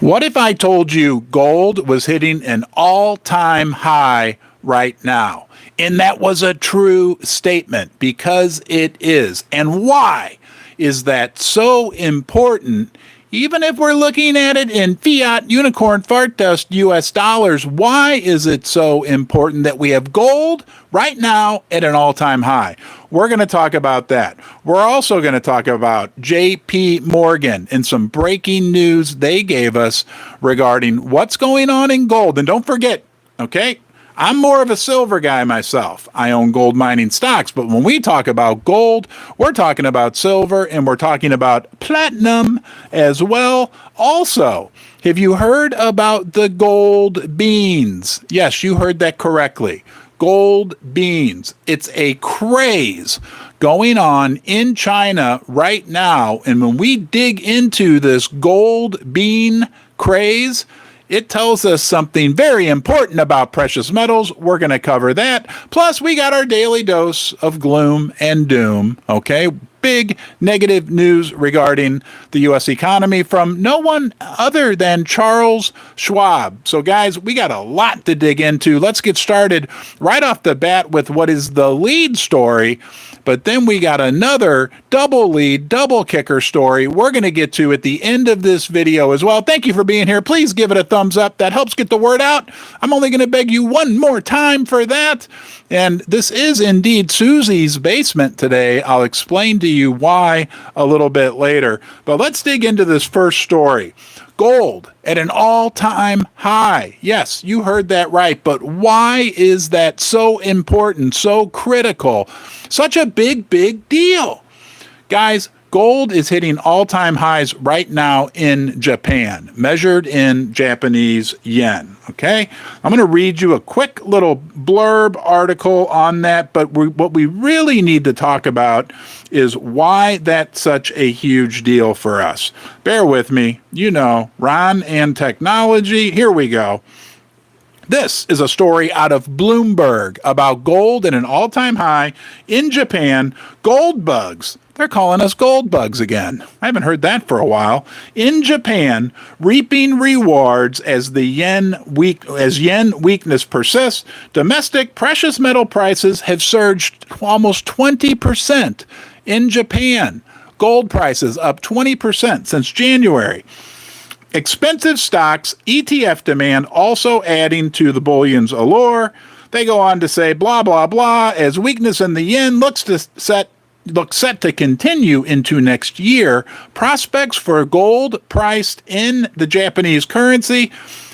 What if I told you gold was hitting an all-time high right now? And that was a true statement, because it is. And why is that so important? Even if we're looking at it in fiat, unicorn, fart dust, US dollars, why is it so important that we have gold right now at an all-time high? We're going to talk about that. We're also going to talk about JP Morgan and some breaking news they gave us regarding what's going on in gold. And don't forget, okay, I'm more of a silver guy myself. I own gold mining stocks, but when we talk about gold, we're talking about silver and we're talking about platinum as well. Also, have you heard about the gold beans? Yes, you heard that correctly. Gold beans. It's a craze going on in China right now. And when we dig into this gold bean craze, it tells us something very important about precious metals. We're going to cover that. Plus, we got our daily dose of gloom and doom. Okay, big negative news regarding the U.S. economy from no one other than Charles Schwab. So, guys, we got a lot to dig into. Let's get started right off the bat with what is the lead story. But then we got another double lead, double kicker story we're going to get to at the end of this video as well. Thank you for being here. Please give it a thumbs up. That helps get the word out. I'm only going to beg you one more time for that. And this is indeed Susie's basement today. I'll explain to you why a little bit later. But let's dig into this first story. Gold at an all-time high. Yes, you heard that right. But why is that so important, so critical, such a big deal? Guys, gold is hitting all-time highs right now in Japan, measured in Japanese yen. Okay, I'm going to read you a quick little blurb article on that, but what we really need to talk about is why that's such a huge deal for us. Bear with me. You know, Ron and technology. Here we go. This is a story out of Bloomberg about gold at an all-time high in Japan. Gold bugs. They're calling us gold bugs again. I haven't heard that for a while. In Japan, reaping rewards as yen weakness persists, domestic precious metal prices have surged almost 20% in Japan. Gold prices up 20% since January. Expensive stocks, ETF demand also adding to the bullion's allure. They go on to say, blah, blah, blah, as weakness in the yen looks set to continue into next year, prospects for gold priced in the Japanese currency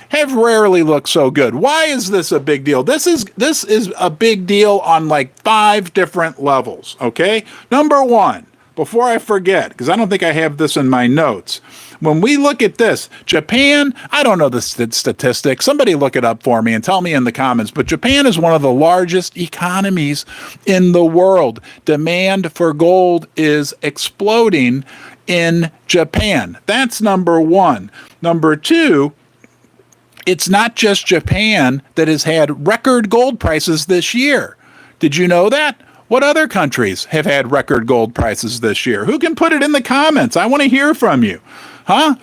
have rarely looked so good. Why is this a big deal? This is a big deal on like 5 different levels, okay? Number one, before I forget, because I don't think I have this in my notes, when we look at this, Japan, I don't know the statistics. Somebody look it up for me and tell me in the comments. But Japan is one of the largest economies in the world. Demand for gold is exploding in Japan. That's number one. Number two, it's not just Japan that has had record gold prices this year. Did you know that? What other countries have had record gold prices this year? Who can put it in the comments? I want to hear from you. Huh?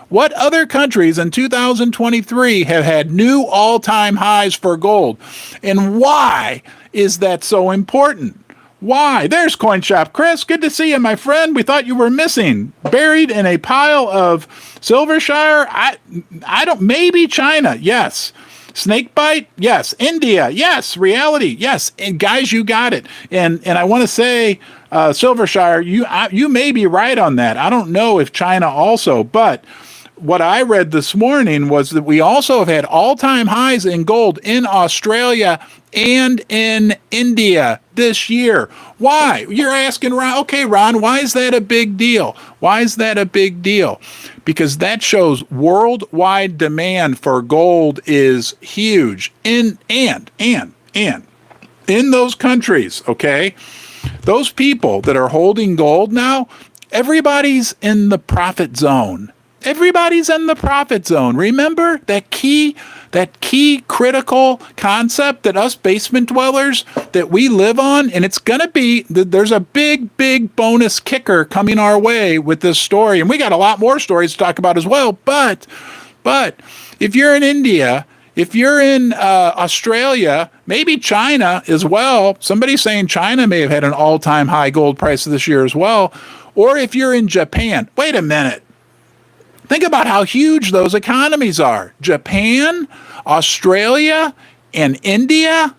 What other countries in 2023 have had new all-time highs for gold? And why is that so important? Why? There's Coin Shop Chris. Good to see you, my friend. We thought you were missing. Buried in a pile of Silvershire? I don't, maybe China. Yes. Snakebite? Yes. India? Yes. Reality? Yes. And guys, you got it. And I want to say, Silvershire, you may be right on that. I don't know if China also, but what I read this morning was that we also have had all-time highs in gold in Australia and in India this year. Why? You're asking, Ron, okay, Ron, why is that a big deal? Why is that a big deal? Because that shows worldwide demand for gold is huge in those countries, okay? Those people that are holding gold now, everybody's in the profit zone. Everybody's in the profit zone. Remember that key critical concept that us basement dwellers that we live on, and it's going to be, there's a big bonus kicker coming our way with this story. And we got a lot more stories to talk about as well, but But if you're in India, if you're in Australia, maybe China as well, somebody's saying China may have had an all-time high gold price this year as well. Or if you're in Japan, wait a minute. Think about how huge those economies are. Japan, Australia, and India.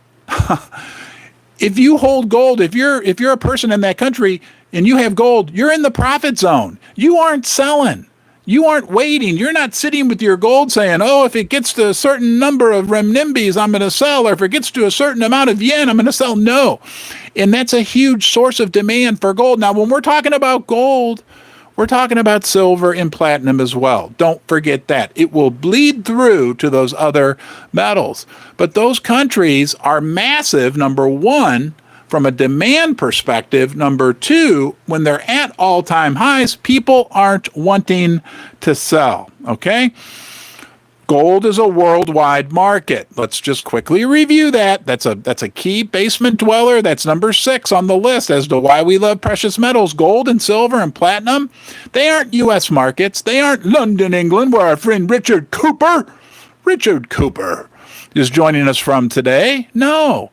If you hold gold, if you're a person in that country and you have gold, you're in the profit zone. You aren't selling. You aren't waiting. You're not sitting with your gold saying, oh, if it gets to a certain number of renminbis, I'm going to sell. Or if it gets to a certain amount of yen, I'm going to sell. No. And that's a huge source of demand for gold. Now, when we're talking about gold, we're talking about silver and platinum as well. Don't forget that. It will bleed through to those other metals. But those countries are massive, number one, from a demand perspective. Number two, when they're at all-time highs, people aren't wanting to sell, okay? Gold is a worldwide market. Let's just quickly review that. That's a key basement dweller. That's number 6 on the list as to why we love precious metals. Gold and silver and platinum, they aren't U.S. markets. They aren't London, England, where our friend Richard Cooper is joining us from today. No.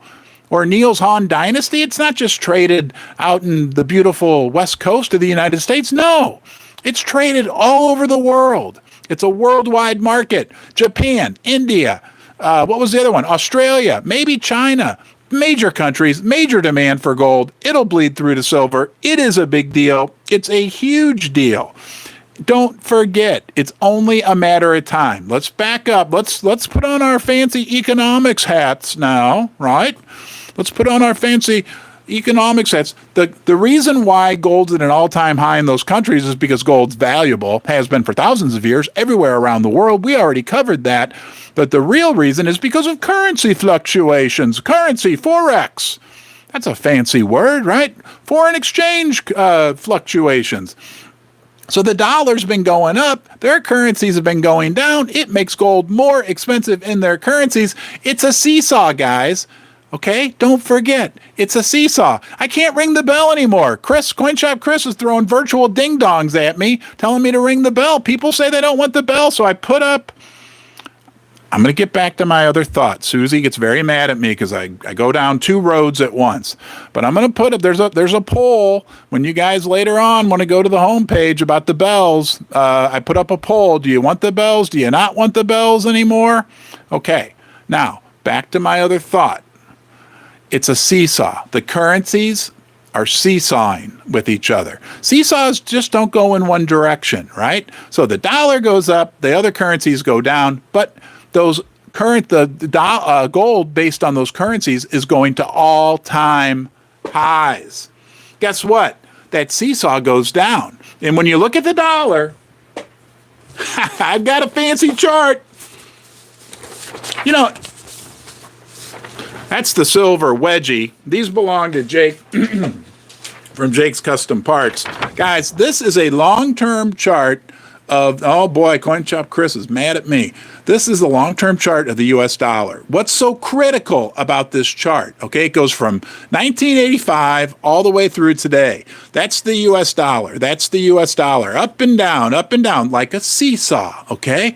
Or Niels Hahn Dynasty. It's not just traded out in the beautiful west coast of the United States. No, it's traded all over the world. It's a worldwide market. Japan, India, what was the other one? Australia, maybe China. Major countries, major demand for gold. It'll bleed through to silver. It is a big deal. It's a huge deal. Don't forget, it's only a matter of time. Let's back up. Let's put on our fancy economics hats now, right? Let's put on our fancy economics hats. The reason why gold's at an all-time high in those countries is because gold's valuable, has been for thousands of years, everywhere around the world. We already covered that. But the real reason is because of currency fluctuations. Currency, Forex. That's a fancy word, right? Foreign exchange fluctuations. So the dollar's been going up. Their currencies have been going down. It makes gold more expensive in their currencies. It's a seesaw, guys. Okay, don't forget, it's a seesaw. I can't ring the bell anymore. CoinShop Chris is throwing virtual ding-dongs at me, telling me to ring the bell. People say they don't want the bell, so I put up... I'm going to get back to my other thought. Susie gets very mad at me because I go down 2 roads at once. But I'm going to put up, there's a poll. When you guys later on want to go to the homepage about the bells, I put up a poll. Do you want the bells? Do you not want the bells anymore? Okay, now, back to my other thought. It's a seesaw. The currencies are seesawing with each other. Seesaws just don't go in one direction, right? So the dollar goes up, the other currencies go down, but those gold based on those currencies is going to all-time highs. Guess what? That seesaw goes down. And when you look at the dollar, I've got a fancy chart. You know, that's the silver wedgie. These belong to Jake from Jake's Custom Parts. Guys, this is a long-term chart of, oh boy, CoinShop Chris is mad at me. This is the long-term chart of the U.S. dollar. What's so critical about this chart? Okay, it goes from 1985 all the way through today. That's the U.S. dollar. That's the U.S. dollar. Up and down, like a seesaw, okay?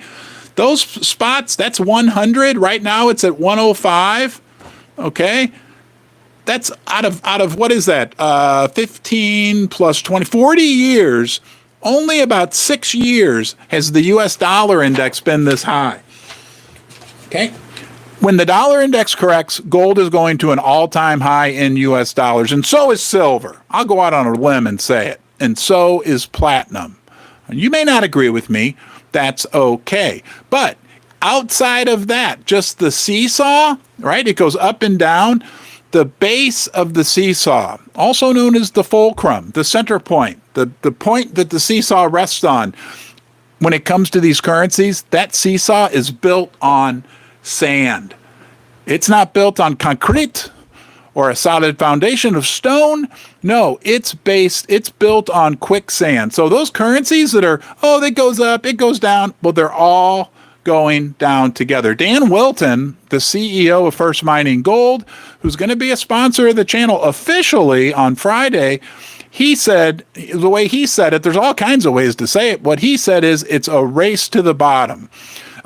Those spots, that's 100. Right now it's at 105. Okay, that's out of what is that? 15 plus 20, 40 years. Only about 6 years has the U.S. dollar index been this high. Okay, when the dollar index corrects, gold is going to an all-time high in U.S. dollars, and so is silver. I'll go out on a limb and say it, and so is platinum. You may not agree with me. That's okay, but outside of that, just the seesaw, right? It goes up and down. The base of the seesaw, also known as the fulcrum, the center point, the point that the seesaw rests on. When it comes to these currencies, that seesaw is built on sand. It's not built on concrete or a solid foundation of stone. No, it's built on quicksand. So those currencies that are, oh, that goes up, it goes down, well, they're all going down together. Dan Wilton, the CEO of First Mining Gold, who's going to be a sponsor of the channel officially on Friday, he said, the way he said it, there's all kinds of ways to say it. What he said is it's a race to the bottom.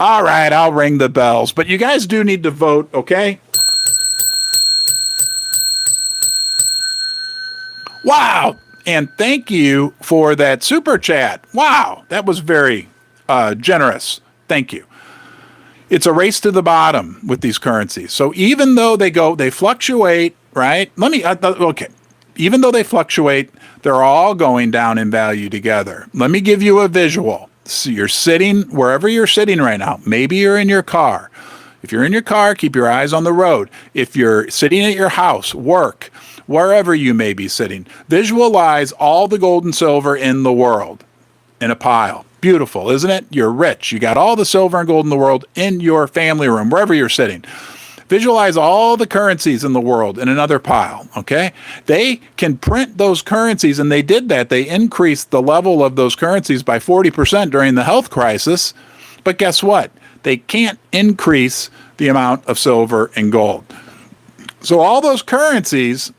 All right, I'll ring the bells. But you guys do need to vote, okay? Wow. And thank you for that super chat. Wow. That was very generous. Thank you. It's a race to the bottom with these currencies. So even though they fluctuate, right? Okay. Even though they fluctuate, they're all going down in value together. Let me give you a visual. So you're sitting wherever you're sitting right now. Maybe you're in your car. If you're in your car, keep your eyes on the road. If you're sitting at your house, work, wherever you may be sitting, visualize all the gold and silver in the world in a pile. Beautiful, isn't it? You're rich. You got all the silver and gold in the world in your family room, wherever you're sitting. Visualize all the currencies in the world in another pile, okay? They can print those currencies, and they did that. They increased the level of those currencies by 40% during the health crisis. But guess what? They can't increase the amount of silver and gold. So all those currencies,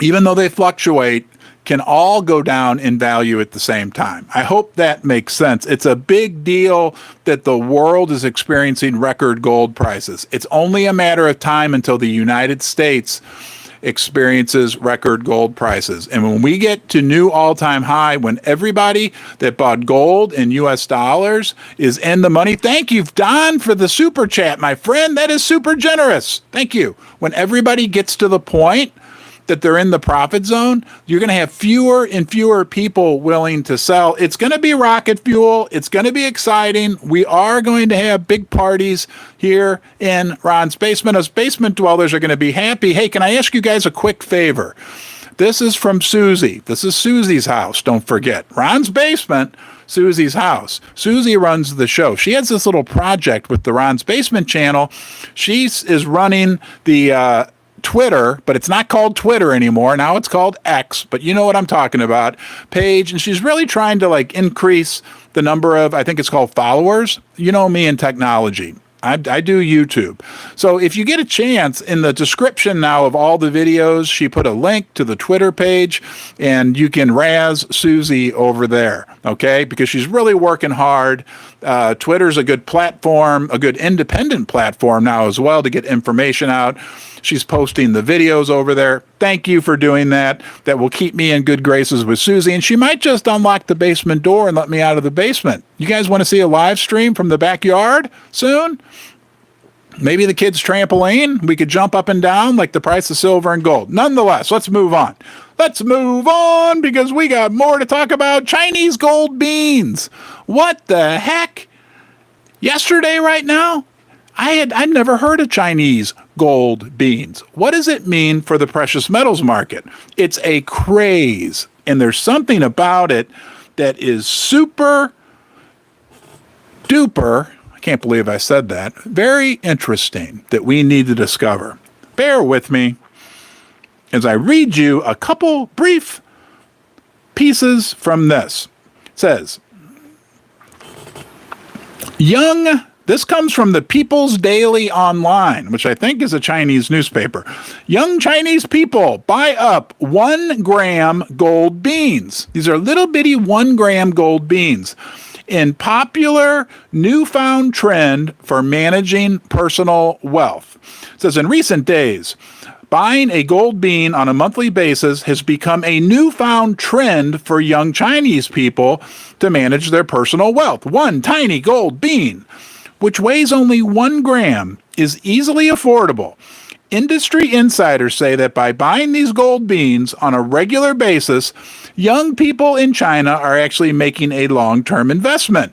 even though they fluctuate, can all go down in value at the same time. I hope that makes sense. It's a big deal that the world is experiencing record gold prices. It's only a matter of time until the United States experiences record gold prices. And when we get to new all-time high, when everybody that bought gold in US dollars is in the money, thank you, Don, for the super chat, my friend. That is super generous. Thank you. When everybody gets to the point that they're in the profit zone, you're going to have fewer and fewer people willing to sell. It's going to be rocket fuel. It's going to be exciting. We are going to have big parties here in Ron's basement. Us basement dwellers are going to be happy. Hey, can I ask you guys a quick favor? This is from Susie. This is Susie's house. Don't forget. Ron's basement, Susie's house. Susie runs the show. She has this little project with the Ron's Basement channel. She is running the Twitter, but it's not called Twitter anymore. Now it's called X, but you know what I'm talking about, page. And she's really trying to increase the number of, I think it's called followers. You know me in technology. I do YouTube. So if you get a chance, in the description now of all the videos, she put a link to the Twitter page, and you can razz Susie over there, okay? Because she's really working hard. Twitter's a good platform, a good independent platform now as well to get information out. She's posting the videos over there. Thank you for doing that. That will keep me in good graces with Susie. And she might just unlock the basement door and let me out of the basement. You guys want to see a live stream from the backyard soon? Maybe the kids' trampoline? We could jump up and down like the price of silver and gold. Nonetheless, let's move on. Let's move on because we got more to talk about. Chinese gold beans. What the heck? Yesterday right now? I'd never heard of Chinese gold beans. What does it mean for the precious metals market? It's a craze, and there's something about it that is super duper, I can't believe I said that, very interesting that we need to discover. Bear with me as I read you a couple brief pieces from this. It says, this comes from the People's Daily Online, which I think is a Chinese newspaper. Young Chinese people buy up 1 gram gold beans. These are little bitty 1 gram gold beans in popular newfound trend for managing personal wealth. It says in recent days, buying a gold bean on a monthly basis has become a newfound trend for young Chinese people to manage their personal wealth. One tiny gold bean, which weighs only 1 gram, is easily affordable. Industry insiders say that by buying these gold beans on a regular basis, young people in China are actually making a long-term investment,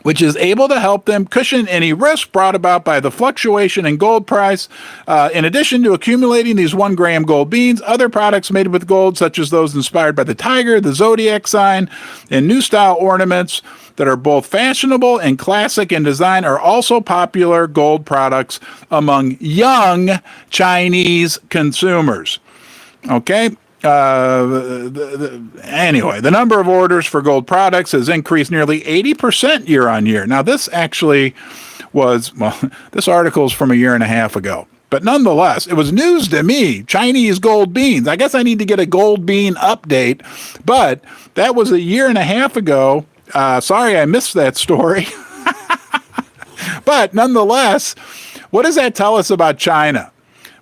which is able to help them cushion any risk brought about by the fluctuation in gold price. In addition to accumulating these 1 gram gold beans, other products made with gold, such as those inspired by the tiger, the zodiac sign, and new style ornaments that are both fashionable and classic in design, are also popular gold products among young Chinese consumers. Okay? Anyway, the number of orders for gold products has increased nearly 80% year on year. Now, this actually was, this article is from a year and a half ago. But nonetheless, it was news to me, Chinese gold beans. I guess I need to get a gold bean update, but that was a year and a half ago. Sorry I missed that story. But nonetheless, what does that tell us about China?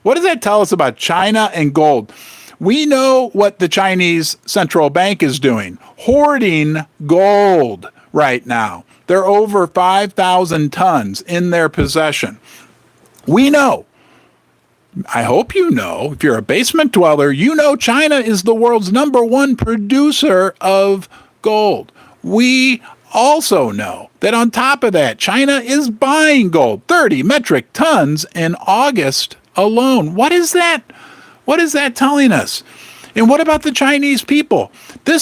What does that tell us about China and gold? We know what the Chinese central bank is doing, hoarding gold right now. They're over 5,000 tons in their possession. We know, I hope you know, if you're a basement dweller, you know China is the world's #1 producer of gold. We also know that on top of that, China is buying gold, 30 metric tons in August alone. What is that? What is that telling us? And what about the Chinese people?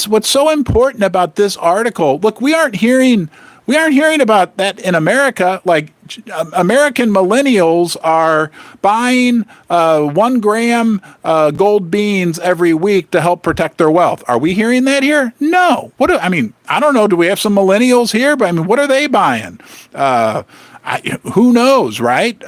What's so important about this article, look, we aren't hearing about that in America. Like American millennials are buying 1 gram gold beans every week to help protect their wealth. Are we hearing that here? No. I don't know. Do we have some millennials here? But what are they buying? Who knows, right?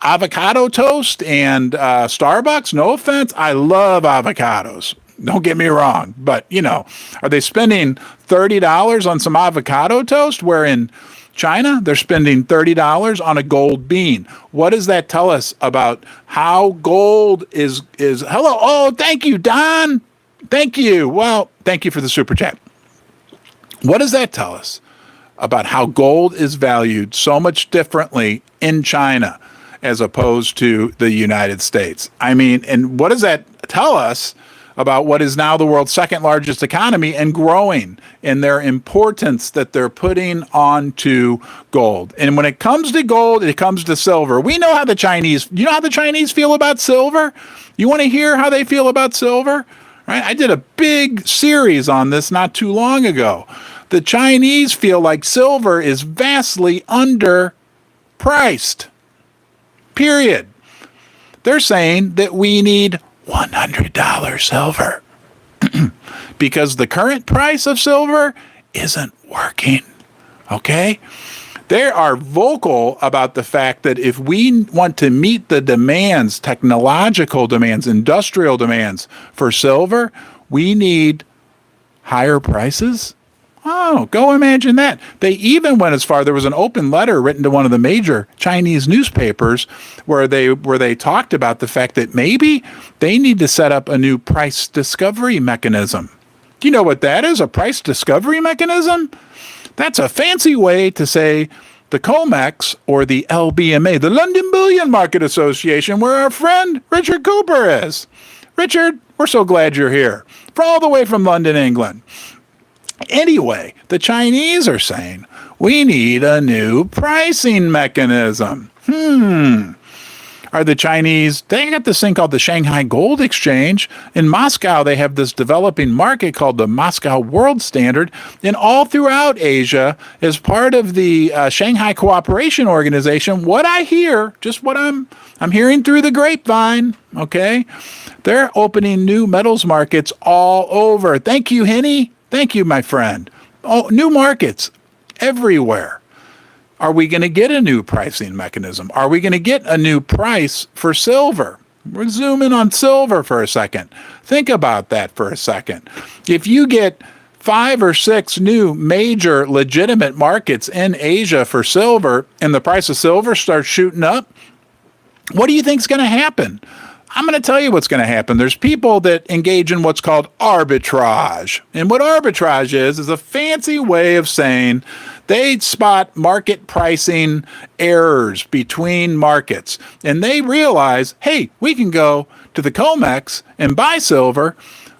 Avocado toast and Starbucks. No offense. I love avocados. Don't get me wrong. But, are they spending $30 on some avocado toast? Where in China, they're spending $30 on a gold bean. What does that tell us about how gold is hello? Oh, thank you, Don. Thank you. Well, thank you for the super chat. What does that tell us about how gold is valued so much differently in China as opposed to the United States? And what does that tell us about what is now the world's second largest economy and growing in their importance that they're putting onto gold? And when it comes to gold, it comes to silver. We know how the Chinese feel about silver? You want to hear how they feel about silver? Right? I did a big series on this not too long ago. The Chinese feel like silver is vastly underpriced. Period. They're saying that we need $100 silver because the current price of silver isn't working. Okay? They are vocal about the fact that if we want to meet the demands, technological demands, industrial demands for silver, we need higher prices. Oh, go imagine that. They even went as far, there was an open letter written to one of the major Chinese newspapers where they talked about the fact that maybe they need to set up a new price discovery mechanism. Do you know what that is? A price discovery mechanism? That's a fancy way to say the COMEX or the LBMA, the London Bullion Market Association, where our friend Richard Cooper is. Richard, we're so glad you're here. All the way from London, England. Anyway, the Chinese are saying we need a new pricing mechanism. Are the Chinese, they got this thing called the Shanghai Gold Exchange. In Moscow, they have this developing market called the Moscow World Standard. And all throughout Asia, as part of the Shanghai Cooperation Organization, what I hear, just what I'm hearing through the grapevine, okay, they're opening new metals markets all over. Thank you, Henny. Thank you, my friend. Oh, new markets everywhere. Are we going to get a new pricing mechanism? Are we going to get a new price for silver? We're zooming on silver for a second. Think about that for a second. If you get 5 or 6 new major legitimate markets in Asia for silver and the price of silver starts shooting up, what do you think is going to happen? I'm going to tell you what's going to happen. There's people that engage in what's called arbitrage. And what arbitrage is a fancy way of saying they spot market pricing errors between markets. And they realize, hey, we can go to the COMEX and buy silver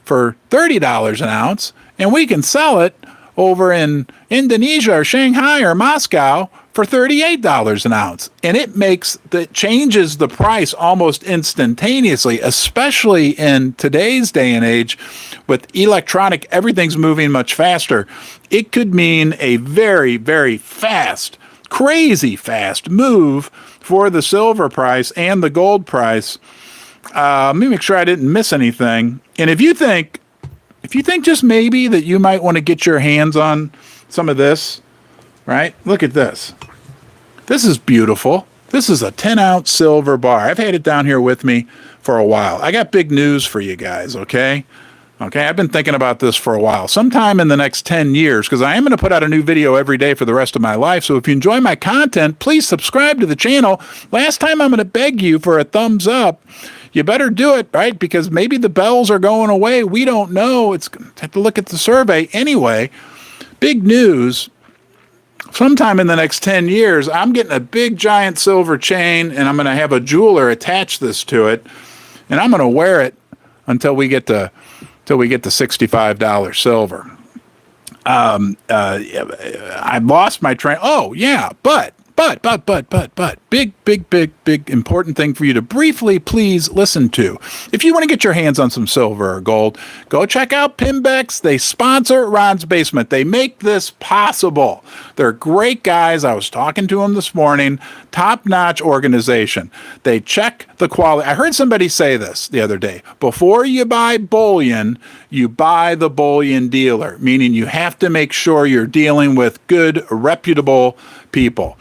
for $30 an ounce, and we can sell it over in Indonesia or Shanghai or Moscow for $38 an ounce. And it changes the price almost instantaneously, especially in today's day and age with electronic, everything's moving much faster. It could mean a very, very fast, crazy fast move for the silver price and the gold price. Let me make sure I didn't miss anything. And if you think just maybe that you might want to get your hands on some of this, right? Look at this. This is beautiful. This is a 10-ounce silver bar. I've had it down here with me for a while. I got big news for you guys, okay? Okay, I've been thinking about this for a while. Sometime in the next 10 years, because I am going to put out a new video every day for the rest of my life. So if you enjoy my content, please subscribe to the channel. Last time I'm going to beg you for a thumbs up. You better do it, right? Because maybe the bells are going away. We don't know. It's have to look at the survey. Anyway, big news. Sometime in the next 10 years, I'm getting a big giant silver chain and I'm going to have a jeweler attach this to it. And I'm going to wear it until we get to $65 silver. I've lost my train. Oh yeah, but big important thing for you to briefly please listen to. If you want to get your hands on some silver or gold, go check out Pimbex. They sponsor Ron's Basement. They make this possible. They're great guys. I was talking to them this morning. Top-notch organization. They check the quality. I heard somebody say this the other day. Before you buy bullion, you buy the bullion dealer, meaning you have to make sure you're dealing with good, reputable people.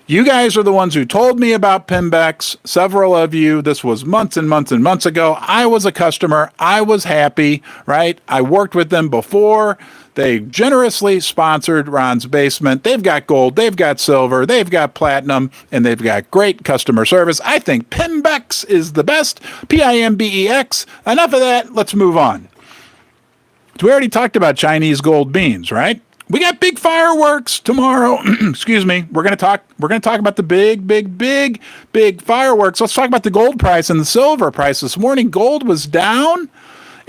You guys are the ones who told me about Pimbex. Several of you, this was months and months and months ago. I was a customer. I was happy, right? I worked with them before. They generously sponsored Ron's Basement. They've got gold, they've got silver, they've got platinum, and they've got great customer service. I think Pimbex is the best. Pimbex. Enough of that. Let's move on. So we already talked about Chinese gold beans, right? We got big fireworks tomorrow. Excuse me. We're going to talk about the big fireworks. Let's talk about the gold price and the silver price. This morning, gold was down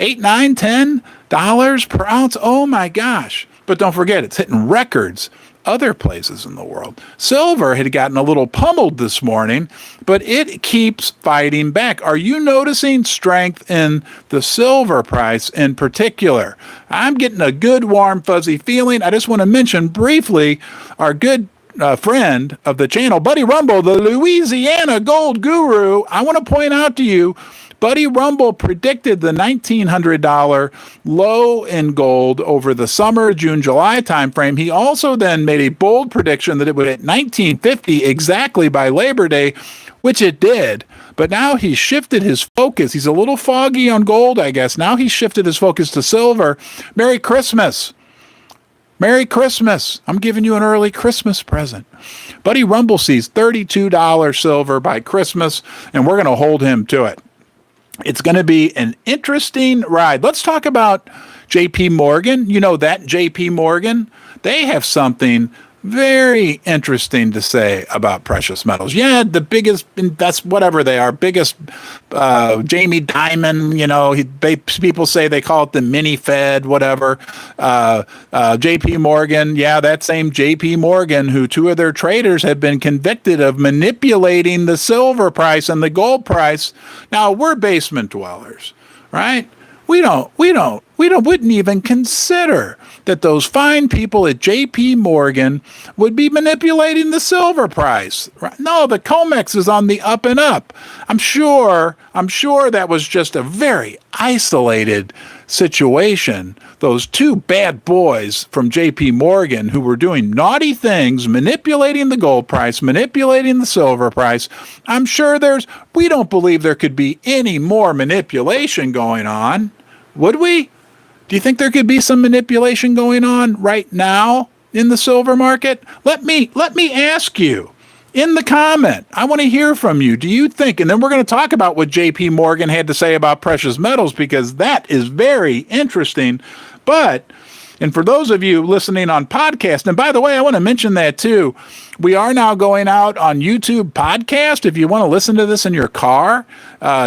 $8, $9, $10 per ounce. Oh my gosh. But don't forget, it's hitting records other places in the world. Silver had gotten a little pummeled this morning, but it keeps fighting back. Are you noticing strength in the silver price in particular? I'm getting a good, warm, fuzzy feeling. I just want to mention briefly our good friend of the channel, Buddy Rumble, the Louisiana gold guru. I want to point out to you, Buddy Rumble predicted the $1,900 low in gold over the summer, June, July timeframe. He also then made a bold prediction that it would hit $1,950 exactly by Labor Day, which it did. But now he's shifted his focus. He's a little foggy on gold, I guess. Now he's shifted his focus to silver. Merry Christmas. Merry Christmas. I'm giving you an early Christmas present. Buddy Rumble sees $32 silver by Christmas, and we're going to hold him to it. It's going to be an interesting ride. Let's talk about JP Morgan. You know that JP Morgan, they have something very interesting to say about precious metals. Yeah, the biggest, that's whatever they are, biggest Jamie Dimon, you know, people say they call it the mini Fed, whatever. JP Morgan, yeah, that same JP Morgan, who two of their traders have been convicted of manipulating the silver price and the gold price. Now, we're basement dwellers, right? We wouldn't even consider that those fine people at JP Morgan would be manipulating the silver price. No, the COMEX is on the up and up. I'm sure that was just a very isolated situation. Those two bad boys from JP Morgan who were doing naughty things, manipulating the gold price, manipulating the silver price. I'm sure we don't believe there could be any more manipulation going on. Would we? Do you think there could be some manipulation going on right now in the silver market? Let me ask you in the comment. I want to hear from you. Do you think, and then we're going to talk about what JP Morgan had to say about precious metals, because that is very interesting. And for those of you listening on podcast, and by the way, I want to mention that too. We are now going out on YouTube podcast. If you want to listen to this in your car,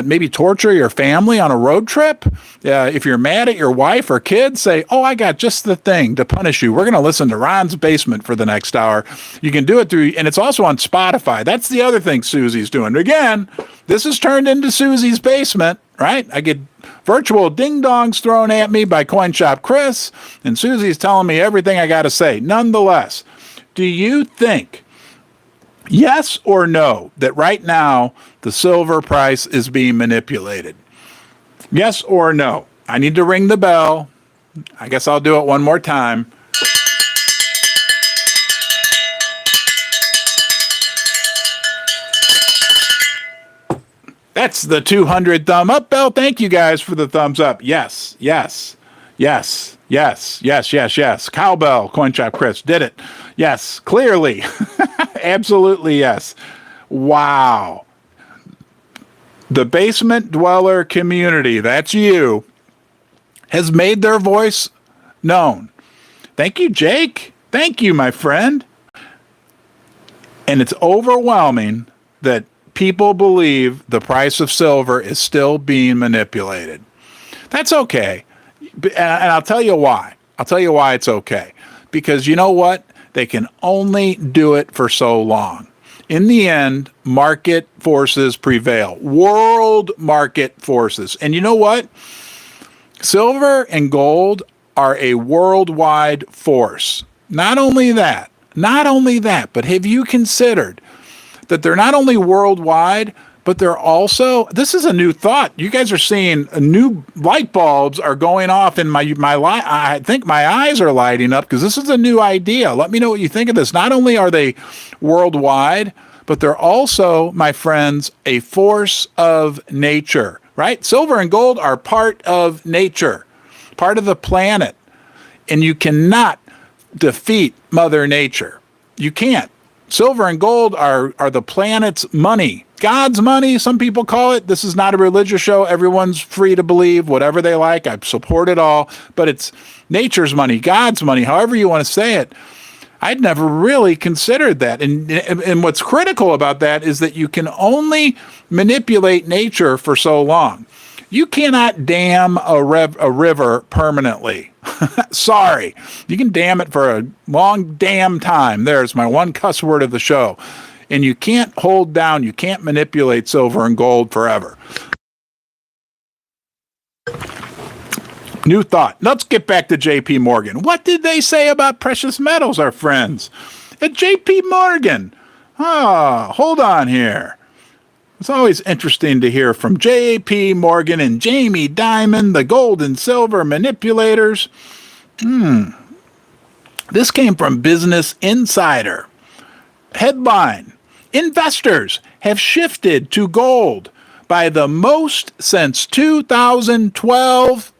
maybe torture your family on a road trip. If you're mad at your wife or kids, say, oh, I got just the thing to punish you. We're going to listen to Ron's Basement for the next hour. You can do it through, and it's also on Spotify. That's the other thing Susie's doing. Again, this has turned into Susie's Basement, right? I get virtual ding-dongs thrown at me by CoinShop Chris, and Susie's telling me everything I got to say. Nonetheless, do you think, yes or no, that right now the silver price is being manipulated? Yes or no? I need to ring the bell. I guess I'll do it one more time. That's the 200 thumb up bell. Thank you guys for the thumbs up. Yes, yes, yes, yes, yes, yes, yes. Cowbell, Coin Shop Chris did it. Yes, clearly. Absolutely yes. Wow. The basement dweller community, that's you, has made their voice known. Thank you, Jake. Thank you, my friend. And it's overwhelming that people believe the price of silver is still being manipulated. That's okay. And I'll tell you why. I'll tell you why it's okay. Because you know what? They can only do it for so long. In the end, market forces prevail. World market forces. And you know what? Silver and gold are a worldwide force. Not only that, but have you considered that they're not only worldwide, but they're also, this is a new thought. You guys are seeing new light bulbs are going off in my light. I think my eyes are lighting up because this is a new idea. Let me know what you think of this. Not only are they worldwide, but they're also, my friends, a force of nature, right? Silver and gold are part of nature, part of the planet, and you cannot defeat Mother Nature. You can't. Silver and gold are the planet's money. God's money, some people call it. This is not a religious show. Everyone's free to believe whatever they like. I support it all. But it's nature's money, God's money, however you want to say it. I'd never really considered that. And what's critical about that is that you can only manipulate nature for so long. You cannot dam a river permanently. Sorry. You can dam it for a long damn time. There's my one cuss word of the show. And you can't hold down, you can't manipulate silver and gold forever. New thought. Let's get back to JP Morgan. What did they say about precious metals, our friends? At JP Morgan. Hold on here. It's always interesting to hear from J.P. Morgan and Jamie Dimon, the gold and silver manipulators. This came from Business Insider. Headline: investors have shifted to gold by the most since 2012.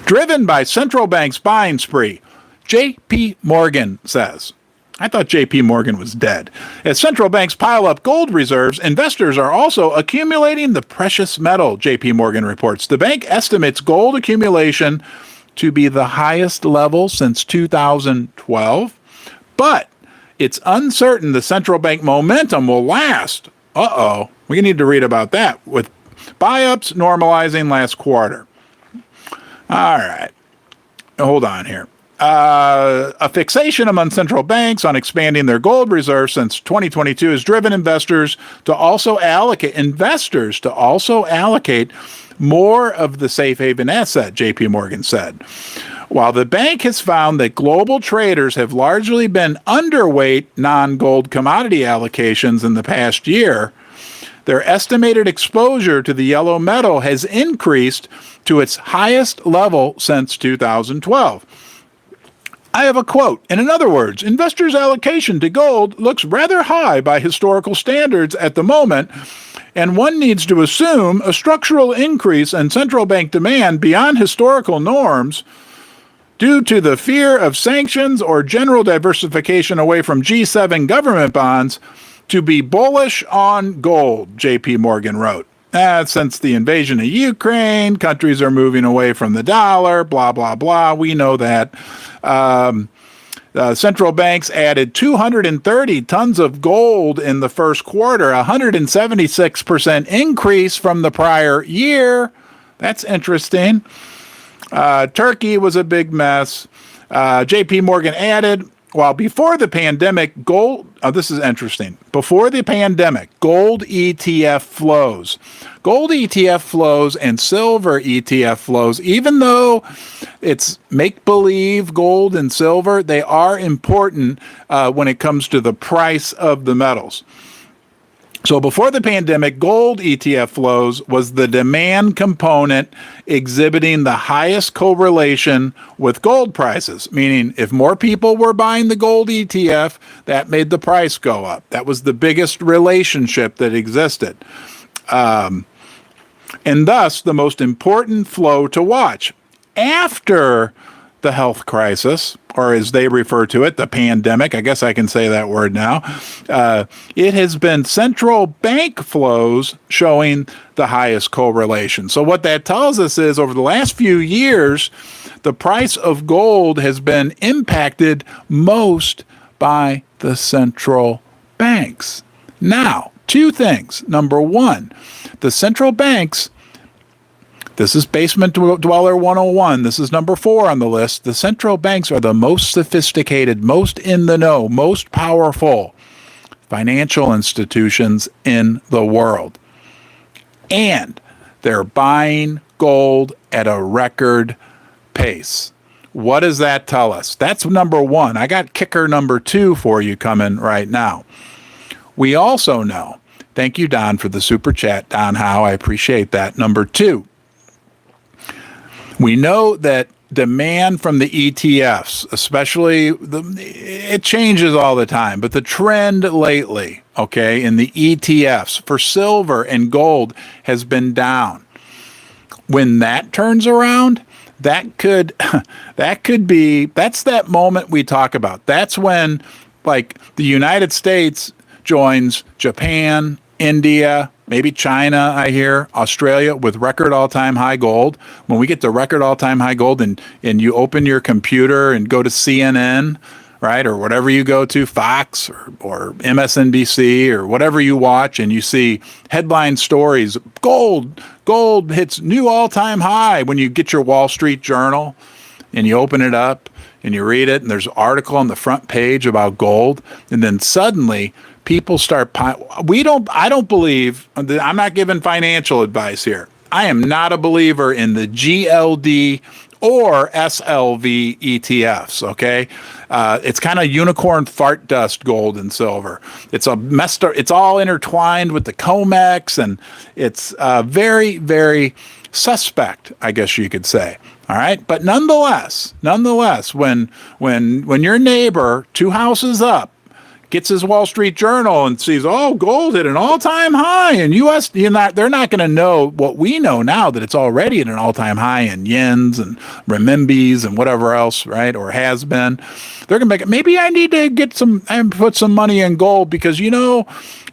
Driven by central bank's buying spree, J.P. Morgan says. I thought J.P. Morgan was dead. As central banks pile up gold reserves, investors are also accumulating the precious metal, J.P. Morgan reports. The bank estimates gold accumulation to be the highest level since 2012, but it's uncertain the central bank momentum will last. We need to read about that, with buy-ups normalizing last quarter. All right. Hold on here. A fixation among central banks on expanding their gold reserves since 2022 has driven investors to also allocate more of the safe haven asset, JP Morgan said. While the bank has found that global traders have largely been underweight non-gold commodity allocations in the past year, their estimated exposure to the yellow metal has increased to its highest level since 2012. I have a quote. In other words, investors' allocation to gold looks rather high by historical standards at the moment, and one needs to assume a structural increase in central bank demand beyond historical norms due to the fear of sanctions or general diversification away from G7 government bonds to be bullish on gold, JP Morgan wrote. Since the invasion of Ukraine, countries are moving away from the dollar, blah, blah, blah. We know that. Central banks added 230 tons of gold in the first quarter, a 176% increase from the prior year. That's interesting. Turkey was a big mess. JP Morgan added, while before the pandemic, this is interesting. Before the pandemic, gold ETF flows and silver ETF flows, even though it's make-believe gold and silver, they are important when it comes to the price of the metals. So before the pandemic, gold ETF flows was the demand component exhibiting the highest correlation with gold prices, meaning if more people were buying the gold ETF, that made the price go up. That was the biggest relationship that existed. And thus the most important flow to watch. After the health crisis, or as they refer to it, the pandemic, I guess I can say that word now, it has been central bank flows showing the highest correlation. So what that tells us is over the last few years, the price of gold has been impacted most by the central banks. Now, two things. Number one, the central banks, this is Basement Dweller 101. This is number 4 on the list. The central banks are the most sophisticated, most in the know, most powerful financial institutions in the world. And they're buying gold at a record pace. What does that tell us? That's number 1. I got kicker number 2 for you coming right now. We also know, thank you, Don, for the super chat. Don Howe, I appreciate that. Number 2. We know that demand from the ETFs, especially, it changes all the time, but the trend lately, okay, in the ETFs for silver and gold has been down. When that turns around, that could be, that's that moment we talk about. That's when, like, the United States joins Japan, India, maybe China, I hear, Australia, with record all-time high gold. When we get to record all-time high gold and you open your computer and go to CNN, right, or whatever you go to, Fox or MSNBC or whatever you watch, and you see headline stories, gold hits new all-time high. When you get your Wall Street Journal and you open it up and you read it, and there's an article on the front page about gold, and then suddenly people start, I don't believe, I'm not giving financial advice here. I am not a believer in the GLD or SLV ETFs, okay? It's kind of unicorn fart dust gold and silver. It's all intertwined with the COMEX, and it's very, very suspect, I guess you could say. All right, but nonetheless, when your neighbor 2 houses up gets his Wall Street Journal and sees, oh, gold hit an all-time high in U.S., they're not going to know what we know now, that it's already at an all-time high in yens and renminbis and whatever else, right, or has been. They're going to make it, maybe I need to put some money in gold because,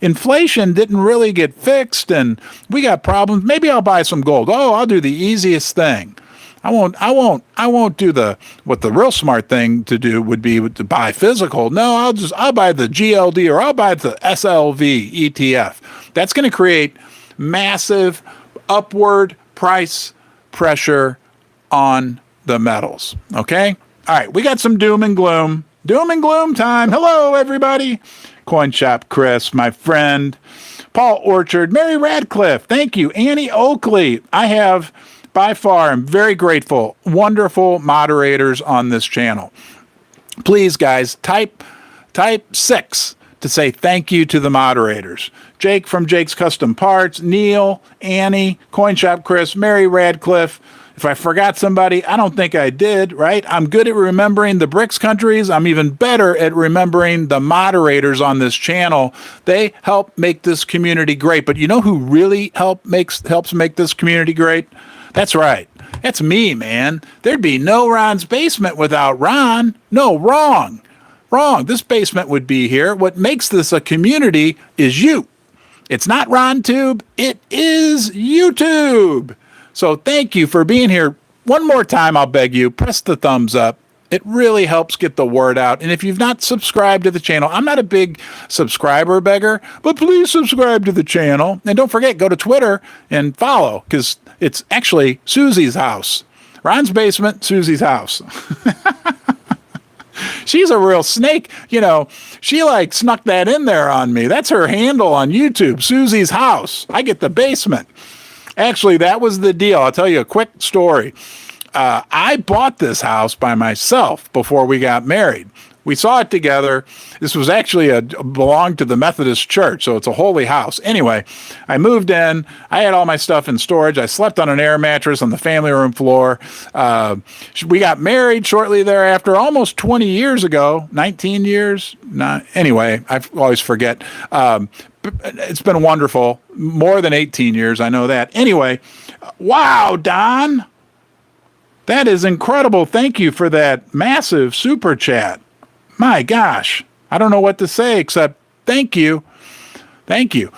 inflation didn't really get fixed and we got problems. Maybe I'll buy some gold. Oh, I'll do the easiest thing. I won't do what the real smart thing to do would be to buy physical. No, I'll buy the GLD or I'll buy the SLV ETF. That's going to create massive upward price pressure on the metals. Okay? All right, we got some doom and gloom. Doom and gloom time. Hello, everybody. Coin Shop Chris, my friend. Paul Orchard, Mary Radcliffe. Thank you. Annie Oakley. I have, by far, I'm very grateful, wonderful moderators on this channel. Please, guys, type 6 to say thank you to the moderators. Jake from Jake's Custom Parts, Neil, Annie, Coin Shop Chris, Mary Radcliffe. If I forgot somebody, I don't think I did, right? I'm good at remembering the BRICS countries. I'm even better at remembering the moderators on this channel. They help make this community great. But you know who really helps make this community great? That's right. That's me, man. There'd be no Ron's Basement without Ron. No, wrong. This basement would be here. What makes this a community is you. It's not RonTube. It is YouTube. So thank you for being here. One more time, I'll beg you, press the thumbs up. It really helps get the word out. And if you've not subscribed to the channel, I'm not a big subscriber beggar, but please subscribe to the channel. And don't forget, go to Twitter and follow, because it's actually Susie's house. Ron's Basement, Susie's house. She's a real snake. She snuck that in there on me. That's her handle on YouTube, Susie's house. I get the basement. Actually, that was the deal. I'll tell you a quick story. I bought this house by myself before we got married. We saw it together. This was actually belonged to the Methodist Church, so it's a holy house. Anyway, I moved in. I had all my stuff in storage. I slept on an air mattress on the family room floor. We got married shortly thereafter, almost 20 years ago, 19 years. Anyway, I always forget. It's been wonderful. More than 18 years, I know that. Anyway, wow, Don. That is incredible. Thank you for that massive super chat. My gosh, I don't know what to say except thank you. Thank you.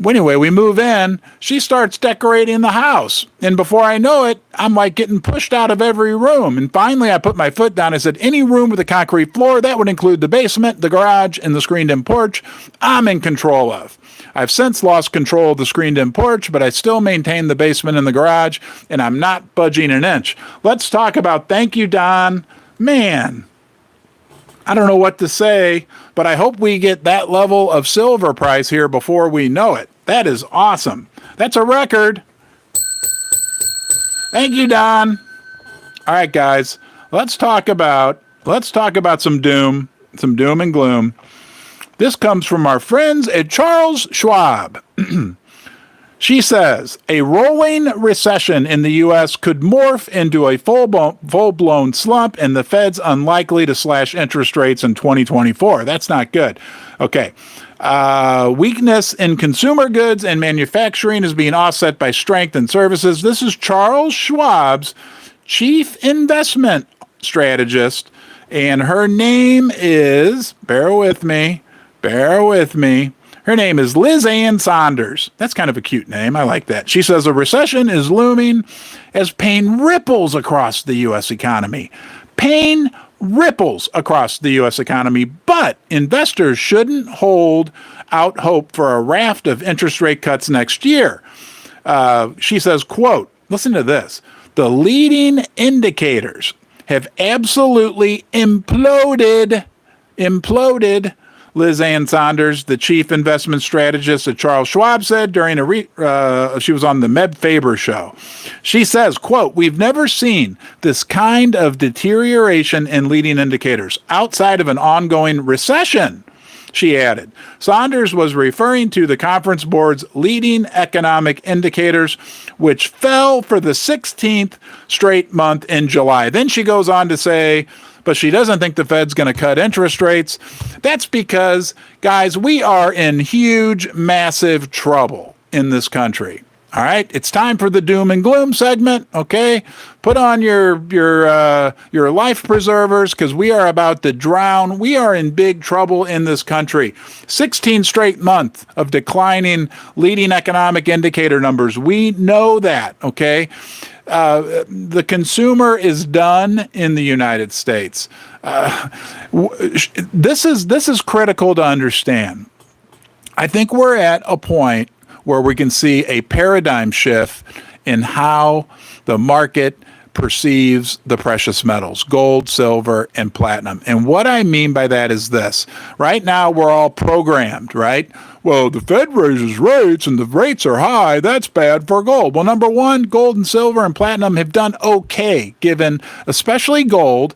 Anyway, we move in. She starts decorating the house. And before I know it, I'm like getting pushed out of every room. And finally, I put my foot down. I said, any room with a concrete floor, that would include the basement, the garage, and the screened-in porch, I'm in control of. I've since lost control of the screened-in porch, but I still maintain the basement and the garage, and I'm not budging an inch. Let's talk about thank you, Don. Man, I don't know what to say, but I hope we get that level of silver price here before we know it. That is awesome. That's a record. Thank you, Don. All right, guys, let's talk about some doom and gloom. This comes from our friends at Charles Schwab. She says, a rolling recession in the U.S. could morph into a full-blown slump, and the Fed's unlikely to slash interest rates in 2024. That's not good. Okay. Weakness in consumer goods and manufacturing is being offset by strength in services. This is Charles Schwab's chief investment strategist, and her name is, bear with me, her name is Liz Ann Saunders. That's kind of a cute name. I like that. She says a recession is looming as pain ripples across the U.S. economy. Pain ripples across the U.S. economy, but investors shouldn't hold out hope for a raft of interest rate cuts next year. She says, quote, listen to this. The leading indicators have absolutely imploded, Liz Ann Saunders, the chief investment strategist at Charles Schwab, said during she was on the Meb Faber show. She says, quote, we've never seen this kind of deterioration in leading indicators outside of an ongoing recession, she added. Saunders was referring to the Conference Board's leading economic indicators, which fell for the 16th straight month in July. Then she goes on to say, but she doesn't think the Fed's going to cut interest rates. That's because, guys, we are in huge, massive trouble in this country. All right, it's time for the doom and gloom segment. Okay, put on your life preservers because we are about to drown. We are in big trouble in this country. 16 straight month of declining leading economic indicator numbers. We know that. Okay. The consumer is done in the United States. This is critical to understand. I think we're at a point where we can see a paradigm shift in how the market perceives the precious metals, gold, silver, and platinum. And what I mean by that is this. Right now, we're all programmed, right? Well, the Fed raises rates and the rates are high. That's bad for gold. Well, number one, gold and silver and platinum have done okay, given, especially gold,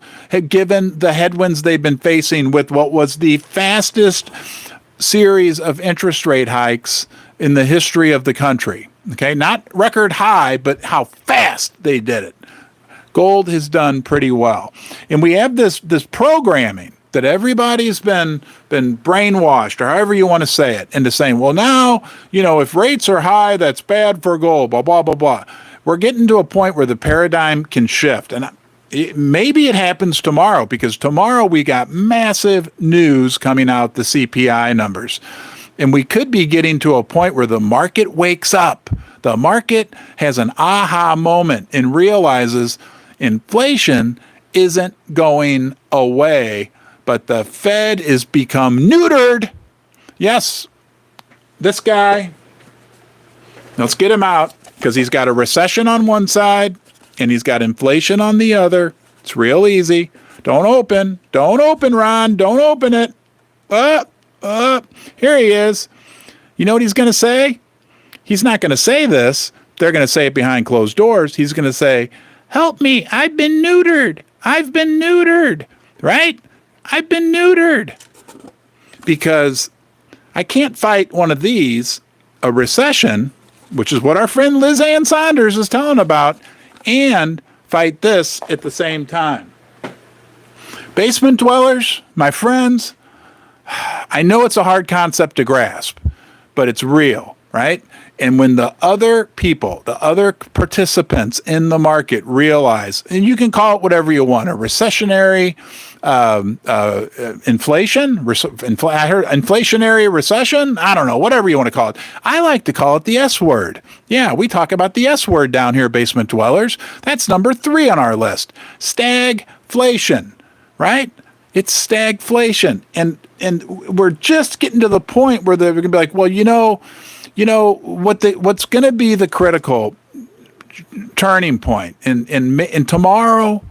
given the headwinds they've been facing with what was the fastest series of interest rate hikes in the history of the country. Okay, not record high, but how fast they did it. Gold has done pretty well. And we have this programming that everybody's been brainwashed, or however you want to say it, into saying, well, now, if rates are high, that's bad for gold, blah, blah, blah, blah. We're getting to a point where the paradigm can shift. And maybe it happens tomorrow, because tomorrow we got massive news coming out, the CPI numbers. And we could be getting to a point where the market wakes up. The market has an aha moment and realizes inflation isn't going away, but the Fed is become neutered. Yes, this guy, let's get him out, because he's got a recession on one side and he's got inflation on the other. It's real easy. Don't open, Ron. Don't open it. Here he is. You know what he's going to say? He's not going to say this. They're going to say it behind closed doors. He's going to say, help me. I've been neutered. Right? I've been neutered because I can't fight one of these, a recession, which is what our friend Liz Ann Saunders is telling about, and fight this at the same time. Basement dwellers, my friends, I know it's a hard concept to grasp, but it's real, right? And when the other people, the other participants in the market realize, and you can call it whatever you want, a recessionary inflation, I heard inflationary recession, I don't know, whatever you want to call it. I like to call it the S word. Yeah, we talk about the S word down here, basement dwellers. That's number 3 on our list. Stagflation, right? It's stagflation. And we're just getting to the point where they're going to be like, well, what's going to be the critical turning point, and tomorrow,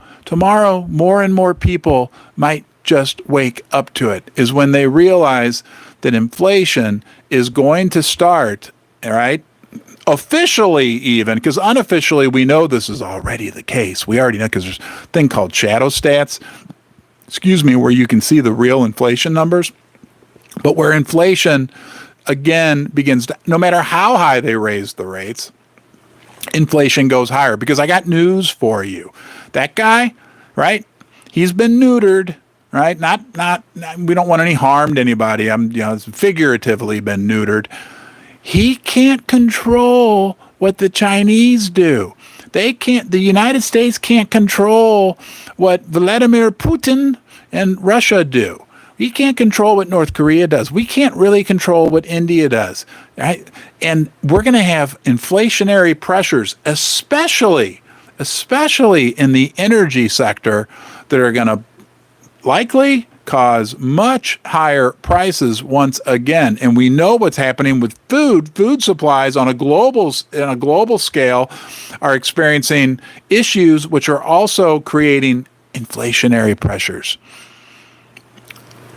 more and more people might just wake up to it, is when they realize that inflation is going to start, all right, officially even, because unofficially we know this is already the case. We already know, because there's a thing called shadow stats, where you can see the real inflation numbers, but where inflation again begins to, no matter how high they raise the rates, inflation goes higher. Because I got news for you. That guy, right? He's been neutered, right? Not we don't want any harm to anybody. Figuratively been neutered. He can't control what the Chinese do. They can't, the United States can't control what Vladimir Putin and Russia do. We can't control what North Korea does. We can't really control what India does. Right? And we're going to have inflationary pressures, especially in the energy sector, that are going to likely cause much higher prices once again. And we know what's happening with food supplies on a global scale are experiencing issues which are also creating inflationary pressures.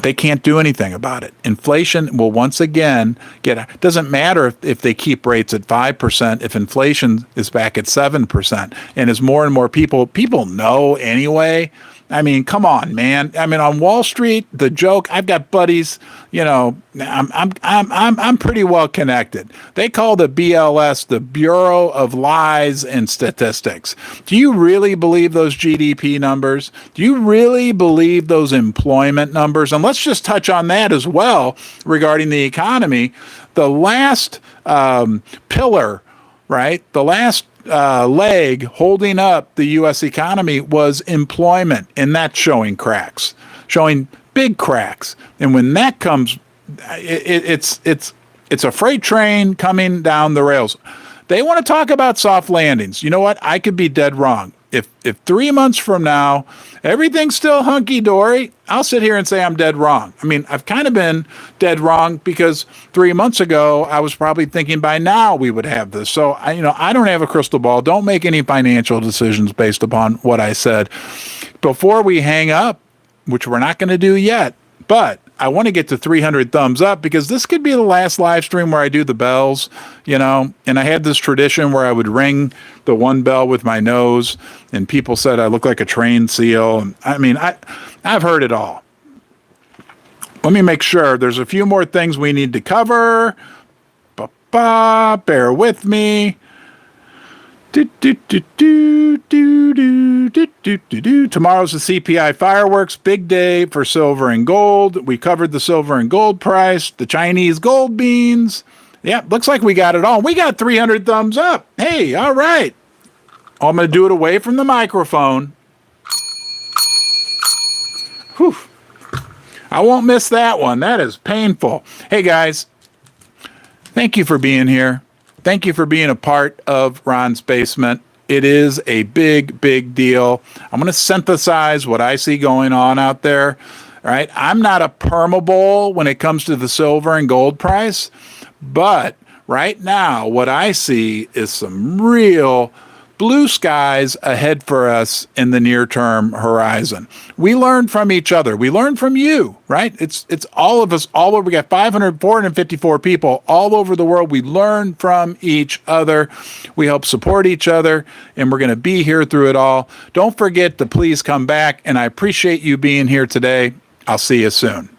They can't do anything about it. Inflation will once again it doesn't matter if they keep rates at 5%, if inflation is back at 7%. And as more and more people know anyway. I mean, come on, man. I mean, on Wall Street, the joke, I've got buddies, I'm pretty well connected. They call the BLS the Bureau of Lies and Statistics. Do you really believe those GDP numbers? Do you really believe those employment numbers? And let's just touch on that as well regarding the economy. The last pillar, right? The last leg holding up the U.S. economy was employment, and that's showing big cracks. And when that comes, it's a freight train coming down the rails. They want to talk about soft landings. You know what? I could be dead wrong. If 3 months from now everything's still hunky-dory, I'll sit here and say I'm dead wrong. I mean, I've kind of been dead wrong because 3 months ago I was probably thinking by now we would have this. So I don't have a crystal ball. Don't make any financial decisions based upon what I said. Before we hang up, which we're not going to do yet, but I want to get to 300 thumbs up because this could be the last live stream where I do the bells, and I had this tradition where I would ring the one bell with my nose, and people said I look like a trained seal. And I mean, I've heard it all. Let me make sure. There's a few more things we need to cover. Bear with me. Tomorrow's the CPI fireworks, big day for silver and gold. We covered the silver and gold price, the Chinese gold beans. Yeah, looks like we got it all. We got 300 thumbs up. Hey, all right. I'm going to do it away from the microphone. Whew. I won't miss that one. That is painful. Hey, guys, thank you for being here. Thank you for being a part of Ron's Basement. It is a big, big deal. I'm going to synthesize what I see going on out there. All right. I'm not a permabull when it comes to the silver and gold price, but right now what I see is some real blue skies ahead for us in the near-term horizon. We learn from each other. We learn from you, right? It's all of us all over. We got 454 people all over the world. We learn from each other. We help support each other, and we're going to be here through it all. Don't forget to please come back, and I appreciate you being here today. I'll see you soon.